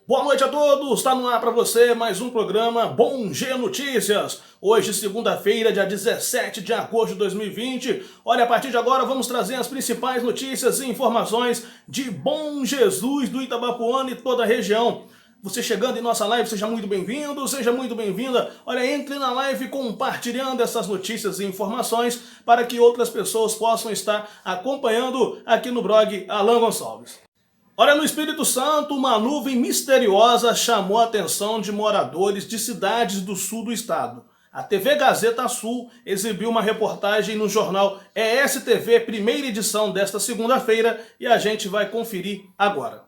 Boa noite a todos, está no ar para você mais um programa Bom G Notícias. Hoje, segunda-feira, dia 17 de agosto de 2020. Olha, a partir de agora vamos trazer as principais notícias e informações de Bom Jesus do Itabapoana e toda a região. Você chegando em nossa live, seja muito bem-vindo, seja muito bem-vinda. Olha, entre na live compartilhando essas notícias e informações para que outras pessoas possam estar acompanhando aqui no blog Alan Gonçalves. Olha, no Espírito Santo, uma nuvem misteriosa chamou a atenção de moradores de cidades do sul do estado. A TV Gazeta Sul exibiu uma reportagem no jornal ESTV, primeira edição desta segunda-feira, e a gente vai conferir agora.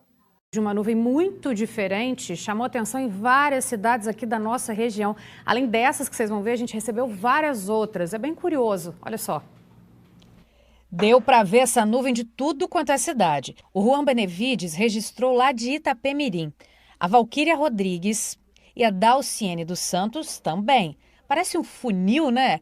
De uma nuvem muito diferente, chamou atenção em várias cidades aqui da nossa região. Além dessas que vocês vão ver, a gente recebeu várias outras. É bem curioso, olha só. Deu para ver essa nuvem de tudo quanto é cidade. O Juan Benevides registrou lá de Itapemirim. A Valquíria Rodrigues e a Dalciene dos Santos também. Parece um funil, né?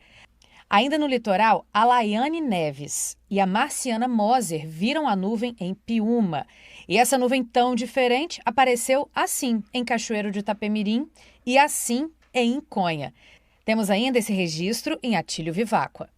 Ainda no litoral, a Laiane Neves e a Marciana Moser viram a nuvem em Piúma. E essa nuvem tão diferente apareceu assim em Cachoeiro de Itapemirim e assim em Inconha. Temos ainda esse registro em Atílio Viváqua.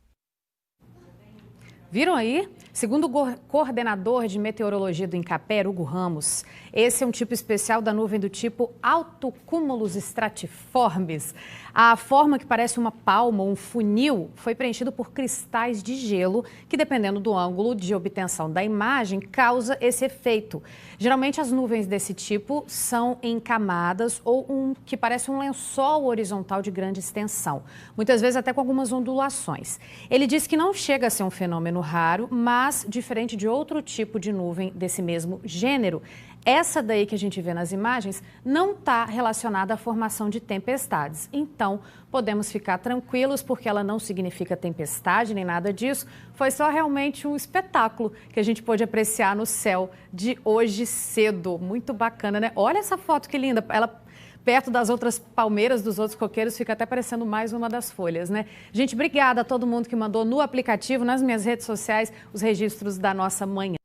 Viram aí? Segundo o coordenador de meteorologia do INCAPER, Hugo Ramos, esse é um tipo especial da nuvem do tipo altocúmulos estratiformes. A forma que parece uma palma ou um funil foi preenchido por cristais de gelo que, dependendo do ângulo de obtenção da imagem, causa esse efeito. Geralmente as nuvens desse tipo são em camadas ou que parece um lençol horizontal de grande extensão, muitas vezes até com algumas ondulações. Ele diz que não chega a ser um fenômeno raro, mas diferente de outro tipo de nuvem desse mesmo gênero, essa daí que a gente vê nas imagens não está relacionada à formação de tempestades. Então, podemos ficar tranquilos porque ela não significa tempestade nem nada disso. Foi só realmente um espetáculo que a gente pôde apreciar no céu de hoje cedo. Muito bacana, né? Olha essa foto que linda. Ela perto das outras palmeiras, dos outros coqueiros, fica até parecendo mais uma das folhas, né? Gente, obrigada a todo mundo que mandou no aplicativo, nas minhas redes sociais, os registros da nossa manhã.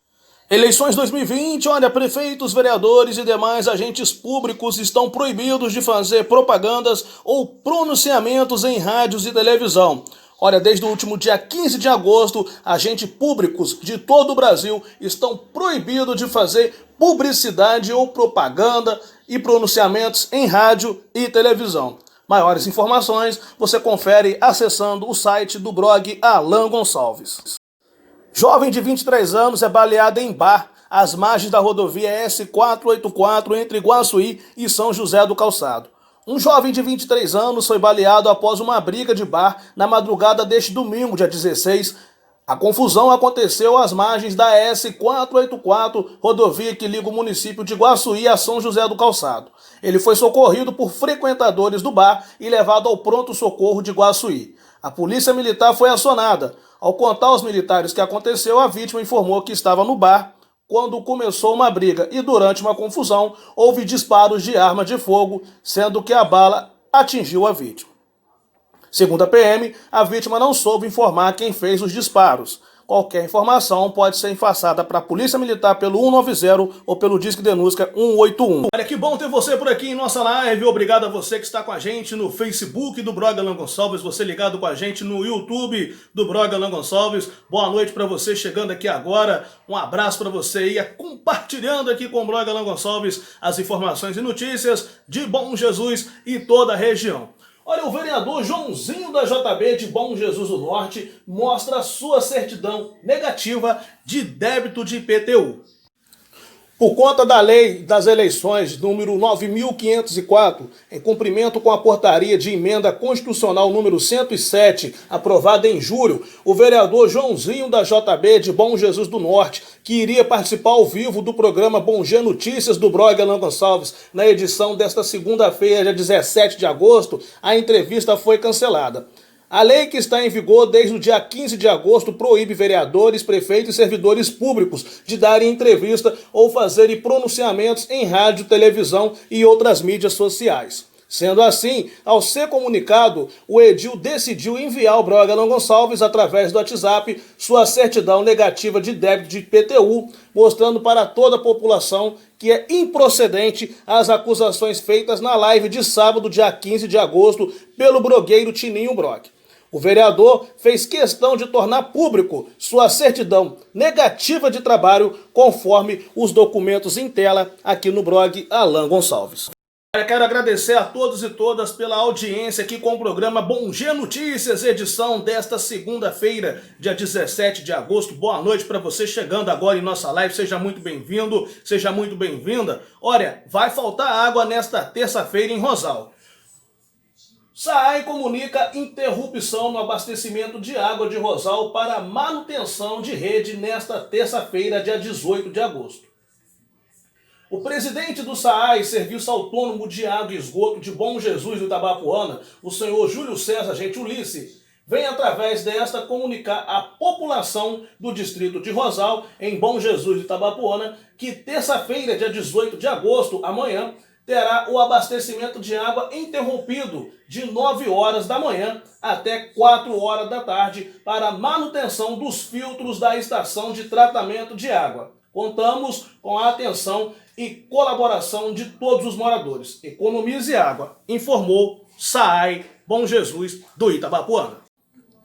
Eleições 2020, olha, prefeitos, vereadores e demais agentes públicos estão proibidos de fazer propagandas ou pronunciamentos em rádios e televisão. Olha, desde o último dia 15 de agosto, agentes públicos de todo o Brasil estão proibidos de fazer publicidade ou propaganda e pronunciamentos em rádio e televisão. Maiores informações você confere acessando o site do blog Alan Gonçalves. Jovem de 23 anos é baleado em bar às margens da rodovia S484 entre Iguaçuí e São José do Calçado. Um jovem de 23 anos foi baleado após uma briga de bar na madrugada deste domingo, dia 16. A confusão aconteceu às margens da S484, rodovia que liga o município de Iguaçuí a São José do Calçado. Ele foi socorrido por frequentadores do bar e levado ao pronto-socorro de Iguaçuí. A polícia militar foi acionada. Ao contar aos militares o que aconteceu, a vítima informou que estava no bar quando começou uma briga e durante uma confusão houve disparos de arma de fogo, sendo que a bala atingiu a vítima. Segundo a PM, a vítima não soube informar quem fez os disparos. Qualquer informação pode ser enfaçada para a Polícia Militar pelo 190 ou pelo Disque Denúncia 181. Olha, que bom ter você por aqui em nossa live. Obrigado a você que está com a gente no Facebook do blog Alan Gonçalves, você ligado com a gente no YouTube do blog Alan Gonçalves. Boa noite para você chegando aqui agora. Um abraço para você e compartilhando aqui com o blog Alan Gonçalves as informações e notícias de Bom Jesus e toda a região. Olha, o vereador Joãozinho da JB de Bom Jesus do Norte mostra sua certidão negativa de débito de IPTU. Por conta da Lei das Eleições número 9.504, em cumprimento com a portaria de emenda constitucional número 107, aprovada em julho, o vereador Joãozinho da JB de Bom Jesus do Norte, que iria participar ao vivo do programa Bom G Notícias do blog Alan Gonçalves, na edição desta segunda-feira, dia 17 de agosto, a entrevista foi cancelada. A lei que está em vigor desde o dia 15 de agosto proíbe vereadores, prefeitos e servidores públicos de darem entrevista ou fazerem pronunciamentos em rádio, televisão e outras mídias sociais. Sendo assim, ao ser comunicado, o edil decidiu enviar ao Brog Alan Gonçalves, através do WhatsApp, sua certidão negativa de débito de IPTU, mostrando para toda a população que é improcedente as acusações feitas na live de sábado, dia 15 de agosto, pelo blogueiro Tininho Brog. O vereador fez questão de tornar público sua certidão negativa de trabalho, conforme os documentos em tela aqui no blog Alan Gonçalves. Eu quero agradecer a todos e todas pela audiência aqui com o programa Bom Dia Notícias, edição desta segunda-feira, dia 17 de agosto. Boa noite para você chegando agora em nossa live, seja muito bem-vindo, seja muito bem-vinda. Olha, vai faltar água nesta terça-feira em Rosal. SAAI comunica interrupção no abastecimento de água de Rosal para manutenção de rede nesta terça-feira, dia 18 de agosto. O presidente do SAAI, Serviço Autônomo de Água e Esgoto de Bom Jesus do Itabapoana, o senhor Júlio César Gentiulice, vem através desta comunicar à população do distrito de Rosal, em Bom Jesus do Itabapoana, que terça-feira, dia 18 de agosto, amanhã, terá o abastecimento de água interrompido de 9 horas da manhã até 4 horas da tarde para manutenção dos filtros da estação de tratamento de água. Contamos com a atenção e colaboração de todos os moradores. Economize água, informou SAAI Bom Jesus do Itabapoana.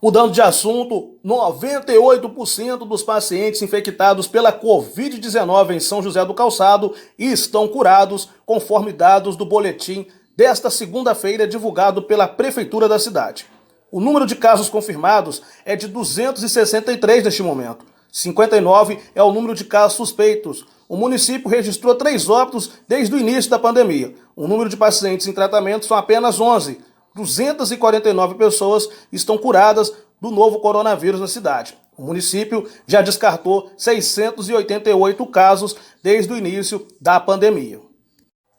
Mudando de assunto, 98% dos pacientes infectados pela Covid-19 em São José do Calçado estão curados, conforme dados do boletim desta segunda-feira divulgado pela Prefeitura da cidade. O número de casos confirmados é de 263 neste momento. 59 é o número de casos suspeitos. O município registrou 3 óbitos desde o início da pandemia. O número de pacientes em tratamento são apenas 11. 249 pessoas estão curadas do novo coronavírus na cidade. O município já descartou 688 casos desde o início da pandemia.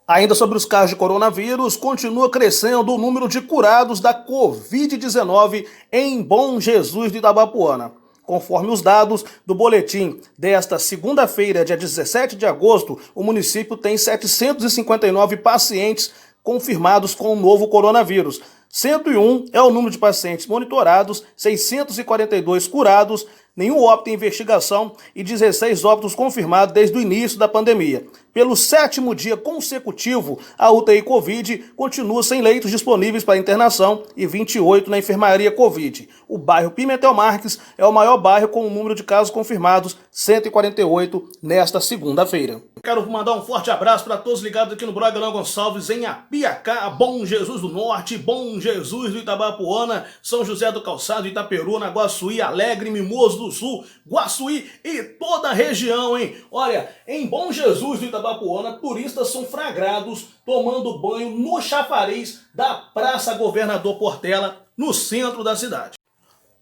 Ainda sobre os casos de coronavírus, continua crescendo o número de curados da Covid-19 em Bom Jesus de Itabapoana. Conforme os dados do boletim desta segunda-feira, dia 17 de agosto, o município tem 759 pacientes confirmados com o novo coronavírus. 101 é o número de pacientes monitorados, 642 curados, nenhum óbito em investigação e 16 óbitos confirmados desde o início da pandemia. Pelo 7º dia consecutivo, a UTI Covid continua sem leitos disponíveis para internação e 28 na enfermaria Covid. O bairro Pimentel Marques é o maior bairro com o número de casos confirmados, 148 nesta segunda-feira. Quero mandar um forte abraço para todos ligados aqui no blog Alan Gonçalves, em Apiacá, Bom Jesus do Norte, Bom Jesus do Itabapoana, São José do Calçado, Itaperuna, Guaçuí, Alegre, Mimoso do Sul, Guaçuí e toda a região, hein? Olha, em Bom Jesus do Itabapoana, turistas são flagrados tomando banho no chafariz da Praça Governador Portela, no centro da cidade.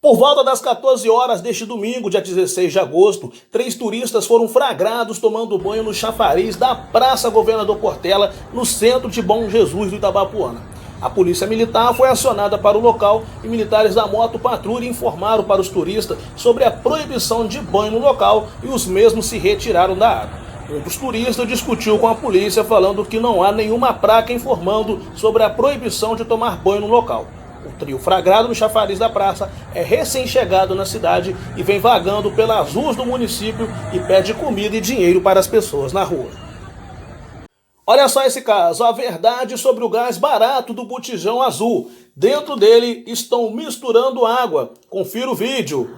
Por volta das 14 horas deste domingo, dia 16 de agosto, 3 turistas foram flagrados tomando banho no chafariz da Praça Governador Portela, no centro de Bom Jesus do Itabapoana. A polícia militar foi acionada para o local e militares da moto patrulha informaram para os turistas sobre a proibição de banho no local e os mesmos se retiraram da água. Um dos turistas discutiu com a polícia falando que não há nenhuma placa informando sobre a proibição de tomar banho no local. O trio flagrado no chafariz da praça é recém-chegado na cidade e vem vagando pelas ruas do município e pede comida e dinheiro para as pessoas na rua. Olha só esse caso, a verdade sobre o gás barato do botijão azul. Dentro dele estão misturando água. Confira o vídeo.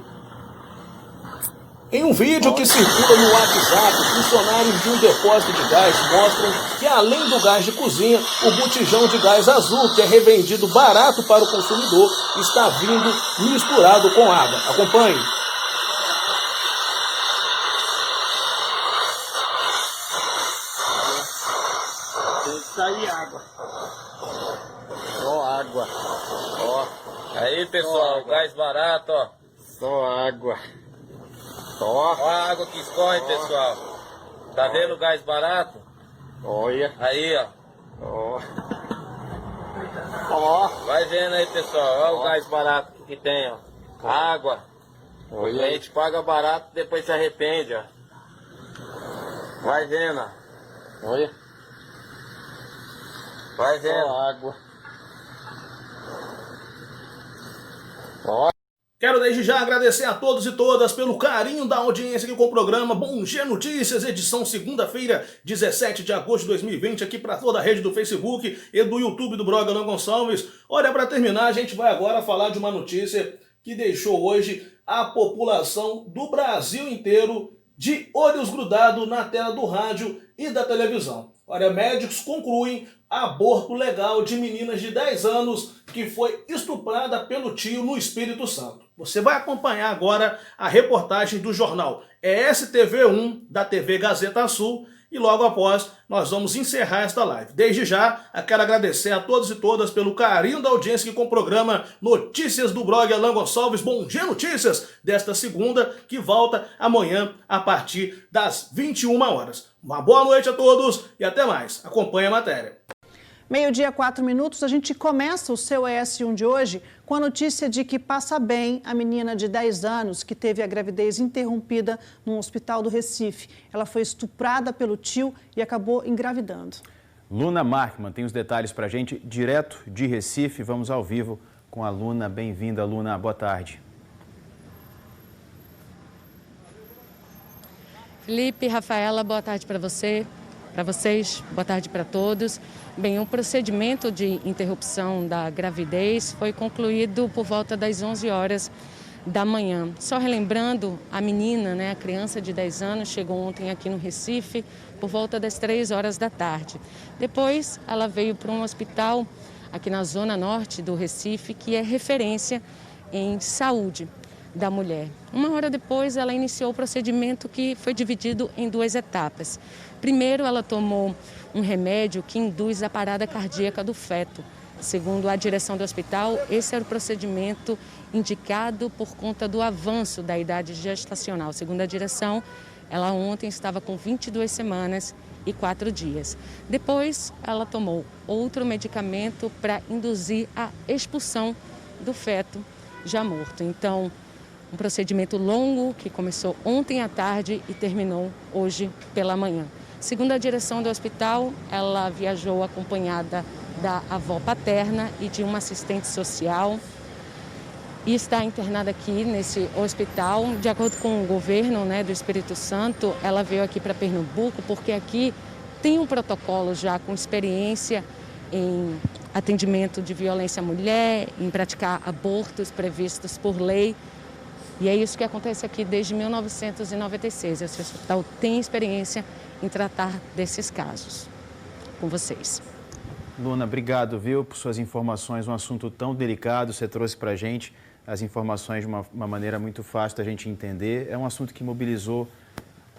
Em um vídeo que circula no WhatsApp, funcionários de um depósito de gás mostram que, além do gás de cozinha, o botijão de gás azul, que é revendido barato para o consumidor, está vindo misturado com água. Acompanhe. Isso aí, água. Só água. Ó. Aí, pessoal, gás barato, ó. Só água. Ó. Ó a água que escorre, pessoal. Tá vendo o gás barato? Olha. Aí, ó. Ó. Ó. Vai vendo aí, pessoal. Ó o gás barato que tem, ó. Água. Olha. A gente paga barato, depois se arrepende, ó. Vai vendo, ó. Olha. Vai vendo. Ó, água. Ó. Quero desde já agradecer a todos e todas pelo carinho da audiência aqui com o programa Bom Dia Notícias, edição segunda-feira, 17 de agosto de 2020, aqui para toda a rede do Facebook e do YouTube do blog Alan Gonçalves. Olha, para terminar, a gente vai agora falar de uma notícia que deixou hoje a população do Brasil inteiro de olhos grudados na tela do rádio e da televisão. Olha, médicos concluem aborto legal de meninas de 10 anos que foi estuprada pelo tio no Espírito Santo. Você vai acompanhar agora a reportagem do jornal ESTV1 da TV Gazeta Sul e logo após nós vamos encerrar esta live. Desde já, eu quero agradecer a todos e todas pelo carinho da audiência que com o programa Notícias do blog Alan Gonçalves, Bom Dia Notícias, desta segunda, que volta amanhã a partir das 21 horas. Uma boa noite a todos e até mais. Acompanhe a matéria. 12:04, a gente começa o seu ES1 de hoje com a notícia de que passa bem a menina de 10 anos que teve a gravidez interrompida num hospital do Recife. Ela foi estuprada pelo tio e acabou engravidando. Luna Markman tem os detalhes para a gente, direto de Recife. Vamos ao vivo com a Luna. Bem-vinda, Luna. Boa tarde. Felipe, Rafaela, boa tarde para você, para vocês, boa tarde para todos. Bem, o procedimento de interrupção da gravidez foi concluído por volta das 11 horas da manhã. Só relembrando, a menina, a criança de 10 anos, chegou ontem aqui no Recife por volta das 3 horas da tarde. Depois, ela veio para um hospital aqui na zona norte do Recife, que é referência em saúde da mulher. Uma hora depois, ela iniciou o procedimento que foi dividido em 2 etapas. Primeiro, ela tomou um remédio que induz a parada cardíaca do feto. Segundo a direção do hospital, esse era o procedimento indicado por conta do avanço da idade gestacional. Segundo a direção, ela ontem estava com 22 semanas e 4 dias. Depois, ela tomou outro medicamento para induzir a expulsão do feto já morto. Então, um procedimento longo que começou ontem à tarde e terminou hoje pela manhã. Segundo a direção do hospital, ela viajou acompanhada da avó paterna e de uma assistente social e está internada aqui nesse hospital. De acordo com o governo do Espírito Santo, ela veio aqui para Pernambuco porque aqui tem um protocolo já com experiência em atendimento de violência à mulher, em praticar abortos previstos por lei. E é isso que acontece aqui desde 1996. Esse hospital tem experiência em tratar desses casos. Com vocês. Luna, obrigado, por suas informações. Um assunto tão delicado, você trouxe para a gente as informações de uma maneira muito fácil da gente entender. É um assunto que mobilizou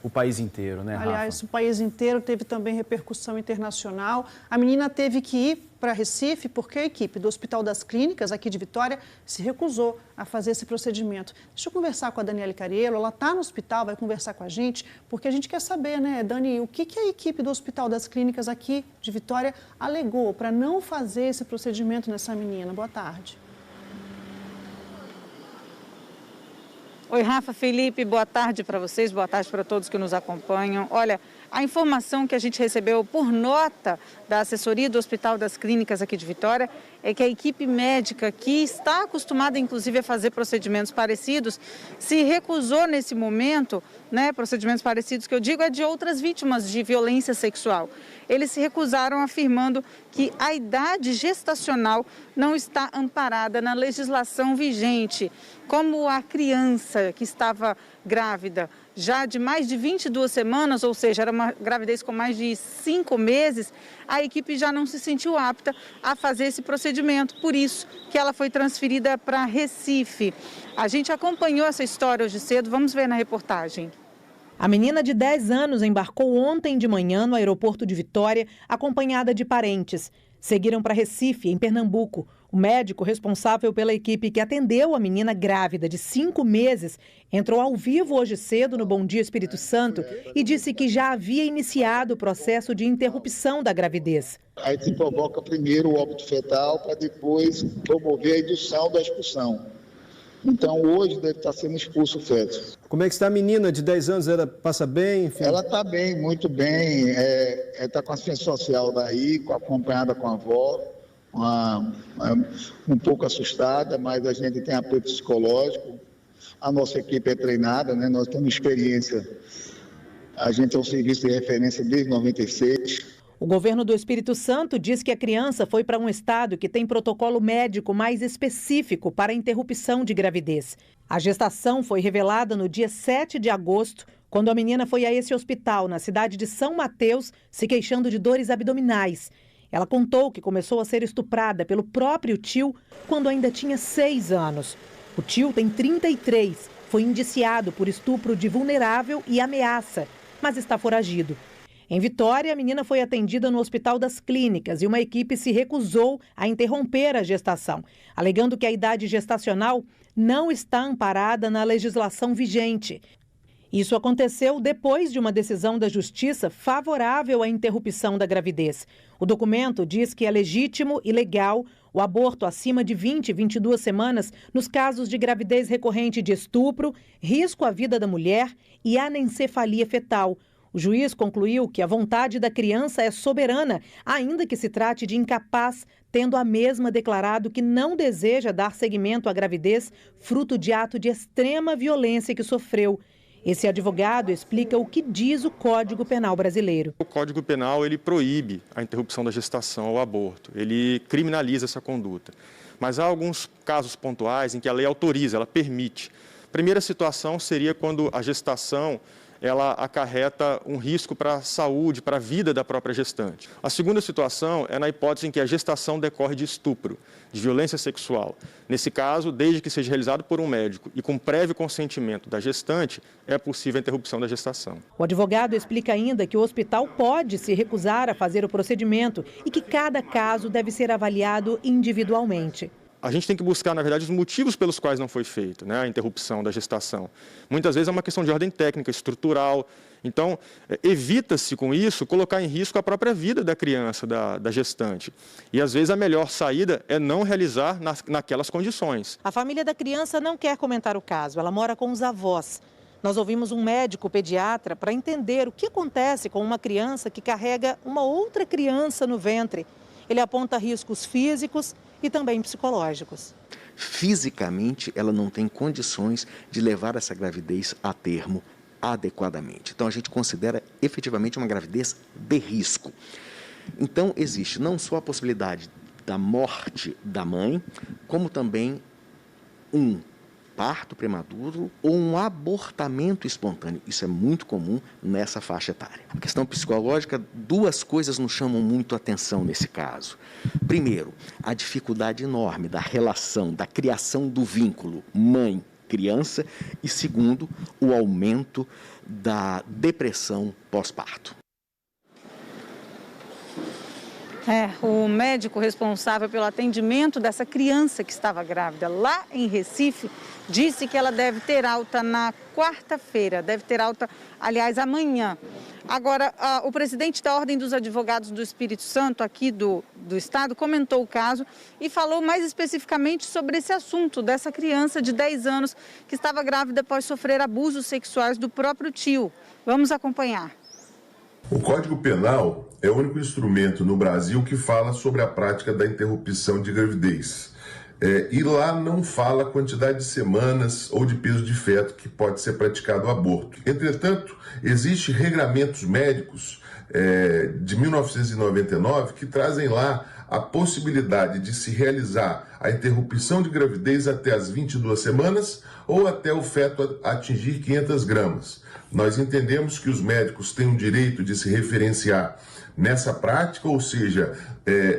o país inteiro, né, Rafa? Aliás, o país inteiro teve também repercussão internacional. A menina teve que ir para Recife porque a equipe do Hospital das Clínicas, aqui de Vitória, se recusou a fazer esse procedimento. Deixa eu conversar com a Daniele Cariello, ela está no hospital, vai conversar com a gente, porque a gente quer saber, Dani, o que a equipe do Hospital das Clínicas aqui de Vitória alegou para não fazer esse procedimento nessa menina? Boa tarde. Oi, Rafa, Felipe, boa tarde para vocês, boa tarde para todos que nos acompanham. Olha, a informação que a gente recebeu por nota da assessoria do Hospital das Clínicas aqui de Vitória é que a equipe médica, que está acostumada inclusive a fazer procedimentos parecidos, se recusou nesse momento, procedimentos parecidos que eu digo é de outras vítimas de violência sexual. Eles se recusaram afirmando que a idade gestacional não está amparada na legislação vigente, como a criança que estava grávida já de mais de 22 semanas, ou seja, era uma gravidez com mais de 5 meses, a equipe já não se sentiu apta a fazer esse procedimento, por isso que ela foi transferida para Recife. A gente acompanhou essa história hoje cedo, vamos ver na reportagem. A menina de 10 anos embarcou ontem de manhã no aeroporto de Vitória, acompanhada de parentes. Seguiram para Recife, em Pernambuco. O médico responsável pela equipe que atendeu a menina grávida de 5 meses entrou ao vivo hoje cedo no Bom Dia Espírito Santo e disse que já havia iniciado o processo de interrupção da gravidez. A gente provoca primeiro o óbito fetal para depois promover a indução da expulsão. Então, hoje deve estar sendo expulso o feto. Como é que está a menina de 10 anos? Ela passa bem? Enfim? Ela está bem, muito bem. Está com assistência social daí, acompanhada com a avó, um pouco assustada, mas a gente tem apoio psicológico. A nossa equipe é treinada, né? Nós temos experiência. A gente é um serviço de referência desde 96. O governo do Espírito Santo diz que a criança foi para um estado que tem protocolo médico mais específico para a interrupção de gravidez. A gestação foi revelada no dia 7 de agosto, quando a menina foi a esse hospital na cidade de São Mateus, se queixando de dores abdominais. Ela contou que começou a ser estuprada pelo próprio tio quando ainda tinha 6 anos. O tio tem 33, foi indiciado por estupro de vulnerável e ameaça, mas está foragido. Em Vitória, a menina foi atendida no Hospital das Clínicas e uma equipe se recusou a interromper a gestação, alegando que a idade gestacional não está amparada na legislação vigente. Isso aconteceu depois de uma decisão da Justiça favorável à interrupção da gravidez. O documento diz que é legítimo e legal o aborto acima de 20 e 22 semanas nos casos de gravidez recorrente de estupro, risco à vida da mulher e anencefalia fetal. O juiz concluiu que a vontade da criança é soberana, ainda que se trate de incapaz, tendo a mesma declarado que não deseja dar seguimento à gravidez, fruto de ato de extrema violência que sofreu. Esse advogado explica o que diz o Código Penal brasileiro. O Código Penal ele proíbe a interrupção da gestação ou aborto, ele criminaliza essa conduta. Mas há alguns casos pontuais em que a lei autoriza, ela permite. A primeira situação seria quando a gestação ela acarreta um risco para a saúde, para a vida da própria gestante. A segunda situação é na hipótese em que a gestação decorre de estupro, de violência sexual. Nesse caso, desde que seja realizado por um médico e com prévio consentimento da gestante, é possível a interrupção da gestação. O advogado explica ainda que o hospital pode se recusar a fazer o procedimento e que cada caso deve ser avaliado individualmente. A gente tem que buscar, na verdade, os motivos pelos quais não foi feito, né, a interrupção da gestação. Muitas vezes é uma questão de ordem técnica, estrutural. Então, evita-se com isso colocar em risco a própria vida da criança, da gestante. E, às vezes, a melhor saída é não realizar naquelas condições. A família da criança não quer comentar o caso, ela mora com os avós. Nós ouvimos um médico pediatra para entender o que acontece com uma criança que carrega uma outra criança no ventre. Ele aponta riscos físicos e também psicológicos. Fisicamente, ela não tem condições de levar essa gravidez a termo adequadamente. Então, a gente considera efetivamente uma gravidez de risco. Então, existe não só a possibilidade da morte da mãe, como também um parto prematuro ou um abortamento espontâneo. Isso é muito comum nessa faixa etária. A questão psicológica, duas coisas nos chamam muito a atenção nesse caso. Primeiro, a dificuldade enorme da relação, da criação do vínculo mãe-criança. E segundo, o aumento da depressão pós-parto. O médico responsável pelo atendimento dessa criança que estava grávida lá em Recife disse que ela deve ter alta na quarta-feira, deve ter alta, aliás, amanhã. Agora, o presidente da Ordem dos Advogados do Espírito Santo, aqui do estado, comentou o caso e falou mais especificamente sobre esse assunto dessa criança de 10 anos que estava grávida após sofrer abusos sexuais do próprio tio. Vamos acompanhar. O Código Penal é o único instrumento no Brasil que fala sobre a prática da interrupção de gravidez. E lá não fala a quantidade de semanas ou de peso de feto que pode ser praticado o aborto. Entretanto, existem regramentos médicos de 1999 que trazem lá a possibilidade de se realizar a interrupção de gravidez até as 22 semanas ou até o feto atingir 500 gramas. Nós entendemos que os médicos têm o direito de se referenciar nessa prática, ou seja,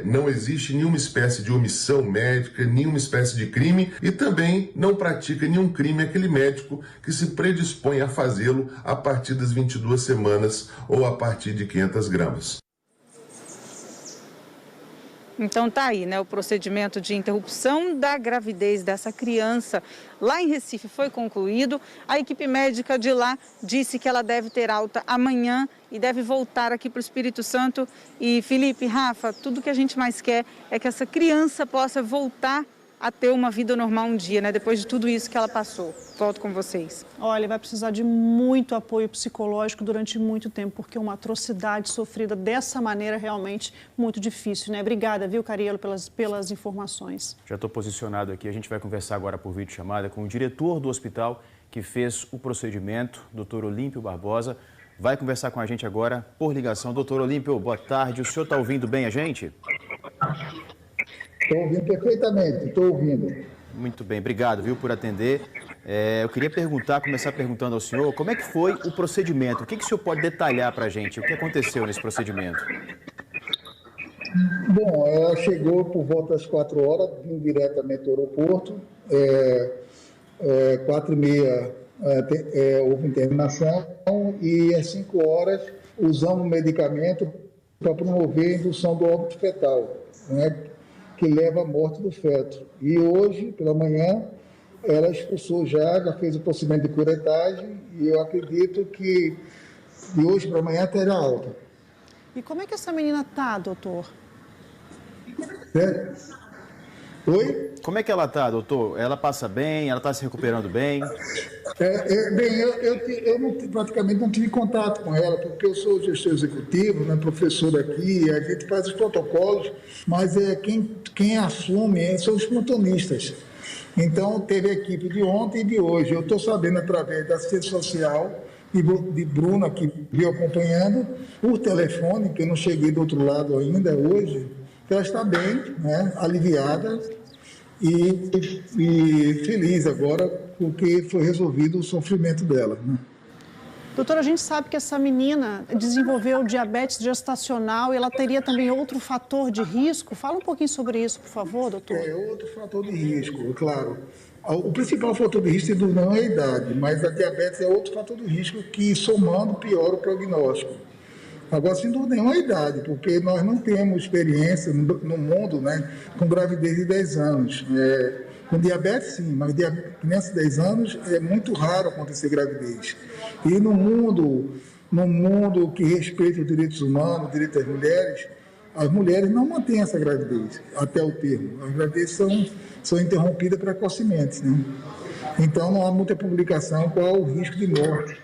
não existe nenhuma espécie de omissão médica, nenhuma espécie de crime e também não pratica nenhum crime aquele médico que se predispõe a fazê-lo a partir das 22 semanas ou a partir de 500 gramas. Então tá aí, né? O procedimento de interrupção da gravidez dessa criança lá em Recife foi concluído. A equipe médica de lá disse que ela deve ter alta amanhã e deve voltar aqui para o Espírito Santo. E Felipe, Rafa, tudo que a gente mais quer é que essa criança possa voltar a ter uma vida normal um dia, né? Depois de tudo isso que ela passou. Volto com vocês. Olha, vai precisar de muito apoio psicológico durante muito tempo, porque uma atrocidade sofrida dessa maneira é realmente muito difícil, né? Obrigada, viu, Cariello, pelas informações. Já estou posicionado aqui. A gente vai conversar agora por videochamada com o diretor do hospital que fez o procedimento, Dr. Olímpio Barbosa. Vai conversar com a gente agora por ligação. Doutor Olímpio, boa tarde. O senhor está ouvindo bem a gente? Estou ouvindo perfeitamente, estou ouvindo. Muito bem, obrigado, viu, por atender. Eu queria começar perguntando ao senhor, como é que foi o procedimento? O que o senhor pode detalhar para a gente? O que aconteceu nesse procedimento? Bom, ela chegou por volta das 4 horas, vim diretamente do aeroporto. 4h30 houve internação e às 5 horas usamos medicamento para promover a indução do óbito fetal, né, que leva à morte do feto. E hoje, pela manhã, ela expulsou já fez o procedimento de curetagem e eu acredito que de hoje para amanhã terá alta. E como é que essa menina está, doutor? Oi? Como é que ela está, doutor? Ela passa bem? Ela está se recuperando bem? Bem, eu praticamente não tive contato com ela, porque eu sou gestor executivo, né, professor aqui, a gente faz os protocolos, mas quem assume são os plantonistas. Então, teve a equipe de ontem e de hoje. Eu estou sabendo através da assistência social de Bruna, que veio acompanhando, por telefone, que eu não cheguei do outro lado ainda hoje, que ela está bem, né, aliviada e feliz agora, porque foi resolvido o sofrimento dela, né? Doutora, a gente sabe que essa menina desenvolveu diabetes gestacional e ela teria também outro fator de risco. Fala um pouquinho sobre isso, por favor, doutor. Outro fator de risco, claro. O principal fator de risco não é a idade, mas a diabetes é outro fator de risco que, somando, piora o prognóstico. Agora, sem dúvida nenhuma, a idade, porque nós não temos experiência no mundo, né, com gravidez de 10 anos. Com diabetes, sim, mas criança de 10 anos é muito raro acontecer gravidez. E no mundo que respeita os direitos humanos, os direitos das mulheres, as mulheres não mantêm essa gravidez até o termo. As gravidezes são interrompidas precocemente, né? Então, não há muita publicação qual o risco de morte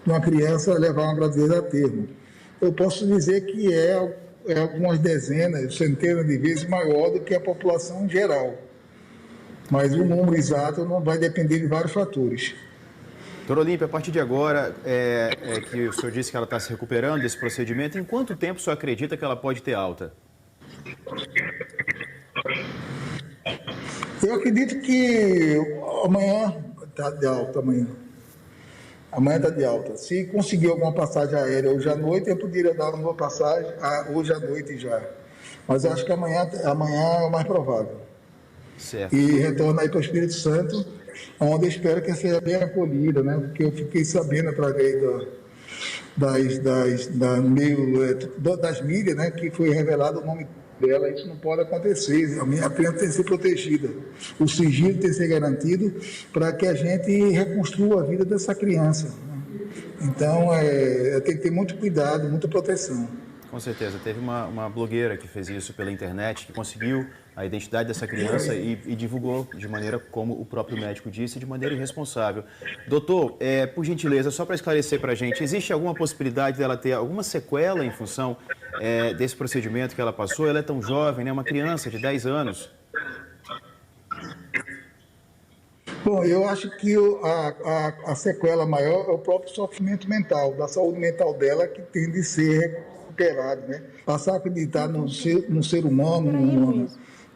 de uma criança levar uma gravidez a termo. Eu posso dizer que é algumas dezenas, centenas de vezes maior do que a população em geral. Mas o número exato não vai depender de vários fatores. Doutor Olímpio, a partir de agora, que o senhor disse que ela está se recuperando desse procedimento, em quanto tempo o senhor acredita que ela pode ter alta? Eu acredito que amanhã está de alta, Amanhã está de alta. Se conseguir alguma passagem aérea hoje à noite, eu poderia dar uma passagem hoje à noite já. Mas eu acho que amanhã é o mais provável. Certo. E retorna aí para o Espírito Santo, onde eu espero que seja bem acolhida, né? Porque eu fiquei sabendo através das mídias, né, que foi revelado o nome dela. Isso não pode acontecer. A criança tem que ser protegida. O sigilo tem que ser garantido para que a gente reconstrua a vida dessa criança. Então, tem que ter muito cuidado, muita proteção. Com certeza. Teve uma blogueira que fez isso pela internet, que conseguiu a identidade dessa criança e divulgou de maneira, como o próprio médico disse, de maneira irresponsável. Doutor, por gentileza, só para esclarecer para a gente, existe alguma possibilidade dela ter alguma sequela em função desse procedimento que ela passou? Ela é tão jovem, né? Uma criança de 10 anos. Bom, eu acho que a sequela maior é o próprio sofrimento mental, da saúde mental dela, que tem de ser recuperado, né? Passar a acreditar no ser humano,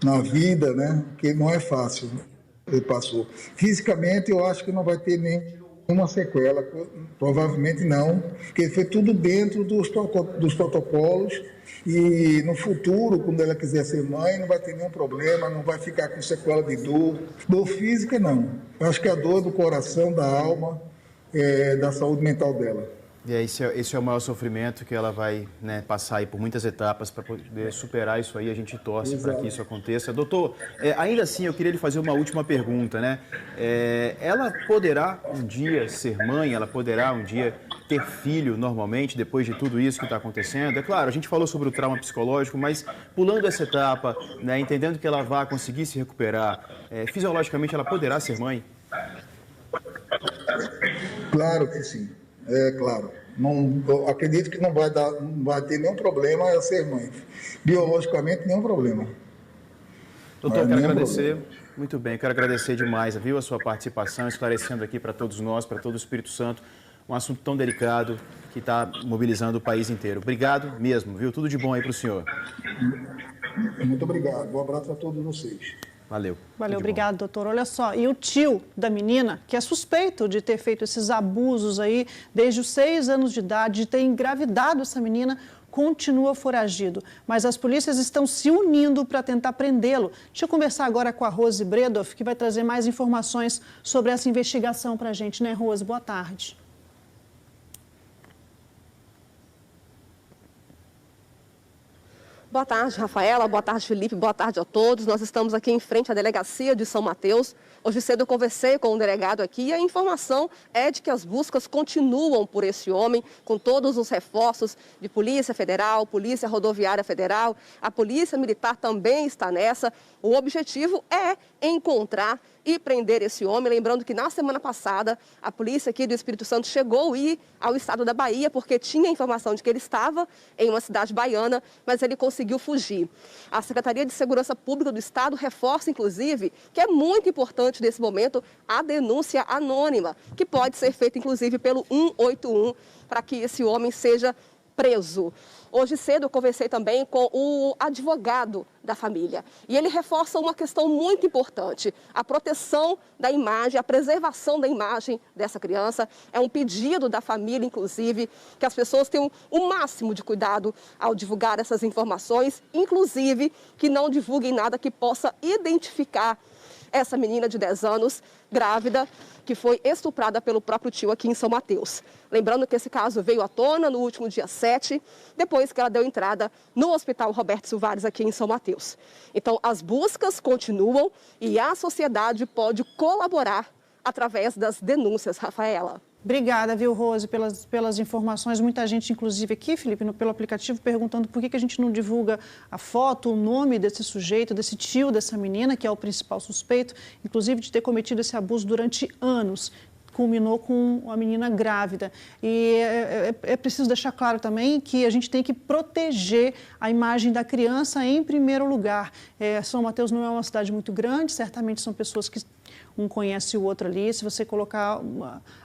na vida, né? Que não é fácil. Ele passou. Fisicamente, eu acho que não vai ter nenhuma sequela, provavelmente não, porque foi tudo dentro dos protocolos e no futuro, quando ela quiser ser mãe, não vai ter nenhum problema, não vai ficar com sequela de dor. Dor física, não. Eu acho que a dor do coração, da alma, da saúde mental dela. E esse é o maior sofrimento que ela vai, né, passar aí por muitas etapas para poder superar isso aí. A gente torce para que isso aconteça. Doutor, ainda assim eu queria lhe fazer uma última pergunta, né? Ela poderá um dia ser mãe? Ela poderá um dia ter filho normalmente depois de tudo isso que está acontecendo? É claro, a gente falou sobre o trauma psicológico, mas pulando essa etapa, né, entendendo que ela vai conseguir se recuperar, fisiologicamente ela poderá ser mãe? Claro que sim. Claro, eu acredito que não vai ter nenhum problema eu ser mãe. Biologicamente, nenhum problema. Doutor, quero agradecer. Muito bem, quero agradecer demais, viu, a sua participação, esclarecendo aqui para todos nós, para todo o Espírito Santo, um assunto tão delicado que está mobilizando o país inteiro. Obrigado mesmo, viu? Tudo de bom aí para o senhor. Muito obrigado. Um abraço a todos vocês. Valeu. Valeu, obrigado, doutor. Olha só, e o tio da menina, que é suspeito de ter feito esses abusos aí desde os 6 anos de idade, de ter engravidado essa menina, continua foragido. Mas as polícias estão se unindo para tentar prendê-lo. Deixa eu conversar agora com a Rose Bredoff, que vai trazer mais informações sobre essa investigação para a gente, né, Rose? Boa tarde. Boa tarde, Rafaela. Boa tarde, Felipe. Boa tarde a todos. Nós estamos aqui em frente à delegacia de São Mateus. Hoje cedo eu conversei com um delegado aqui e a informação é de que as buscas continuam por esse homem, com todos os reforços de Polícia Federal, Polícia Rodoviária Federal, a Polícia Militar também está nessa. O objetivo é encontrar e prender esse homem. Lembrando que na semana passada a polícia aqui do Espírito Santo chegou a ir ao estado da Bahia porque tinha informação de que ele estava em uma cidade baiana, mas ele conseguiu fugir. A Secretaria de Segurança Pública do Estado reforça, inclusive, que é muito importante nesse momento a denúncia anônima, que pode ser feita, inclusive, pelo 181, para que esse homem seja preso. Hoje cedo eu conversei também com o advogado da família e ele reforça uma questão muito importante, a proteção da imagem, a preservação da imagem dessa criança. É um pedido da família, inclusive, que as pessoas tenham o máximo de cuidado ao divulgar essas informações, inclusive que não divulguem nada que possa identificar essa menina de 10 anos, grávida, que foi estuprada pelo próprio tio aqui em São Mateus. Lembrando que esse caso veio à tona no último dia 7, depois que ela deu entrada no Hospital Roberto Silvares aqui em São Mateus. Então, as buscas continuam e a sociedade pode colaborar através das denúncias, Rafaela. Obrigada, viu, Rose, pelas informações. Muita gente, inclusive aqui, Felipe, pelo aplicativo, perguntando por que a gente não divulga a foto, o nome desse sujeito, desse tio dessa menina, que é o principal suspeito, inclusive de ter cometido esse abuso durante anos. Culminou com a menina grávida. E é preciso deixar claro também que a gente tem que proteger a imagem da criança em primeiro lugar. São Mateus não é uma cidade muito grande, certamente são pessoas que um conhece o outro ali. Se você colocar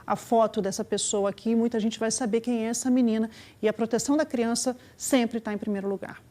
a foto dessa pessoa aqui, muita gente vai saber quem é essa menina. E a proteção da criança sempre está em primeiro lugar.